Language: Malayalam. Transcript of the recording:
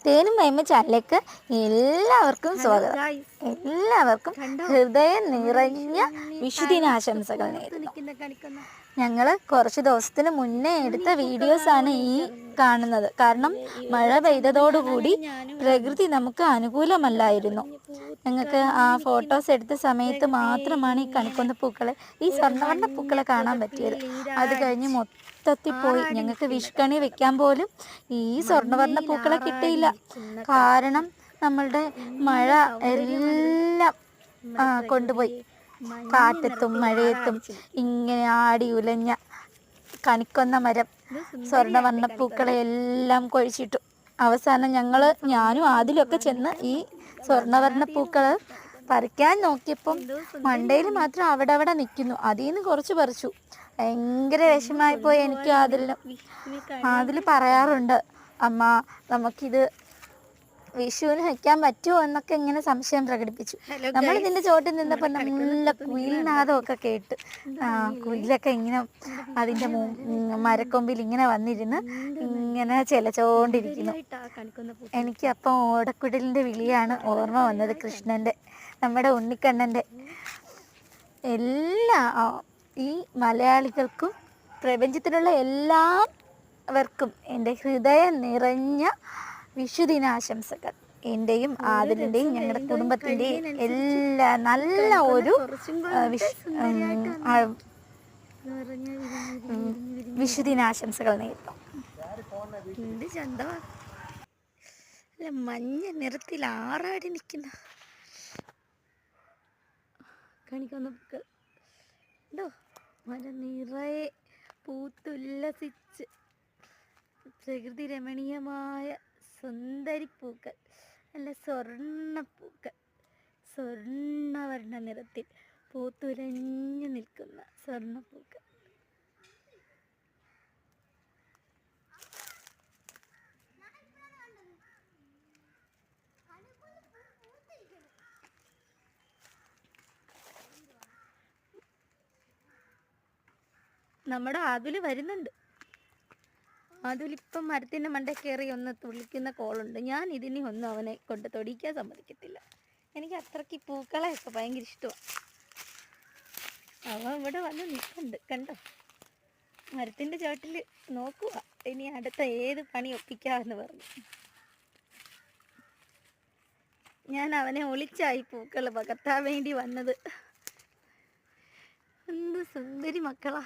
തേനും മയമ്മ ചാനലിലേക്ക് എല്ലാവർക്കും സ്വാഗതം. എല്ലാവർക്കും ഹൃദയം നിറഞ്ഞ വിഷുദിനാശംസകൾ നേരുന്നു. ഞങ്ങൾ കുറച്ച് ദിവസത്തിന് മുന്നേ എടുത്ത വീഡിയോസാണ് ഈ കാണുന്നത്. കാരണം മഴ പെയ്തതോടുകൂടി പ്രകൃതി നമുക്ക് അനുകൂലമല്ലായിരുന്നു. ഞങ്ങൾക്ക് ആ ഫോട്ടോസ് എടുത്ത സമയത്ത് മാത്രമാണ് ഈ കണിക്കൊന്ന പൂക്കളെ, ഈ സ്വർണ്ണവർണ്ണ പൂക്കളെ കാണാൻ പറ്റിയത്. അത് കഴിഞ്ഞ് മൊത്തത്തിൽ പോയി. ഞങ്ങൾക്ക് വിഷുക്കണി വെക്കാൻ പോലും ഈ സ്വർണ്ണവർണ്ണ പൂക്കളെ കിട്ടിയില്ല. കാരണം നമ്മളുടെ മഴ എല്ലാം കൊണ്ടുപോയി. കാറ്റത്തും മഴയത്തും ഇങ്ങനെ ആടി ഉലഞ്ഞ കണിക്കൊന്ന മരം സ്വർണ്ണവർണ്ണ പൂക്കളെ എല്ലാം കൊഴിച്ചിട്ടു. അവസാനം ഞാനും ആദിലൊക്കെ ചെന്ന് ഈ സ്വർണ്ണവർണ്ണ പൂക്കൾ പറിക്കാൻ നോക്കിയപ്പം മണ്ടയിൽ മാത്രം അവിടെ നിൽക്കുന്നു. അതിൽ നിന്ന് കുറച്ച് പറിച്ചു. ഭയങ്കര വിഷമമായിപ്പോയി എനിക്ക്. അതിൽ പറയാറുണ്ട്, അമ്മ നമുക്കിത് വിഷുവിന് വയ്ക്കാൻ പറ്റുമോ എന്നൊക്കെ ഇങ്ങനെ സംശയം പ്രകടിപ്പിച്ചു. നമ്മൾ ഇതിൻ്റെ ചോട്ടിൽ നിന്നപ്പോൾ നല്ല കുയിൽനാദമൊക്കെ കേട്ട്. കുയിലൊക്കെ ഇങ്ങനെ അതിൻ്റെ മരക്കൊമ്പിൽ ഇങ്ങനെ വന്നിരുന്ന് ഇങ്ങനെ ചിലച്ചോണ്ടിരിക്കുന്നു. എനിക്ക് അപ്പം ഓടക്കുഴലിൻ്റെ വിളിയാണ് ഓർമ്മ വന്നത്. കൃഷ്ണൻ്റെ, നമ്മുടെ ഉണ്ണിക്കണ്ണൻ്റെ. ഈ മലയാളികൾക്കും പ്രപഞ്ചത്തിലുള്ള എല്ലാവർക്കും എൻ്റെ ഹൃദയം നിറഞ്ഞ വിഷുദിനാശംസകൾ. എൻ്റെയും ആദിലിൻ്റെയും ഞങ്ങളുടെ കുടുംബത്തിൻ്റെയും എല്ലാ നല്ല ഒരു വിഷുദിനാശംസകൾ നേരുന്നു. എന്ത് ചന്തമാ, മഞ്ഞ നിറത്തിൽ ആറാടി നിൽക്കുന്ന കണിക്കൊന്ന പൂക്കൾ ഉണ്ടോ? മഴ നിറയെ പൂത്തുല്ലസിച്ച് പ്രകൃതി രമണീയമായ സുന്ദരിപ്പൂക്കൾ, നല്ല സ്വർണ്ണപ്പൂക്കൾ, സ്വർണ്ണവർണ്ണ നിറത്തിൽ പൂത്തുലഞ്ഞു നിൽക്കുന്ന സ്വർണ്ണപ്പൂക്കൾ. നമ്മുടെ ആതുല് വരുന്നുണ്ട്. ആതുലിപ്പം മരത്തിൻ്റെ മണ്ടേ കയറി ഒന്ന് തുള്ളിക്കുന്ന കോളുണ്ട്. ഞാൻ ഇതിനി ഒന്നും അവനെ കൊണ്ട് തൊടിക്കാൻ സമ്മതിക്കത്തില്ല. എനിക്ക് അത്രയ്ക്ക് പൂക്കളെയൊക്കെ ഭയങ്കര ഇഷ്ടമാണ്. അവൻ ഇവിടെ വന്ന് നിൽക്കുന്നുണ്ട്, കണ്ടോ? മരത്തിൻ്റെ ചോട്ടിൽ നോക്കുക, ഇനി അടുത്ത ഏത് പണി ഒപ്പിക്കാമെന്ന് പറഞ്ഞു. ഞാൻ അവനെ ഒളിച്ചായി പൂക്കൾ പകർത്താൻ വേണ്ടി വന്നത്. എന്ത് സുന്ദരി മക്കളാ.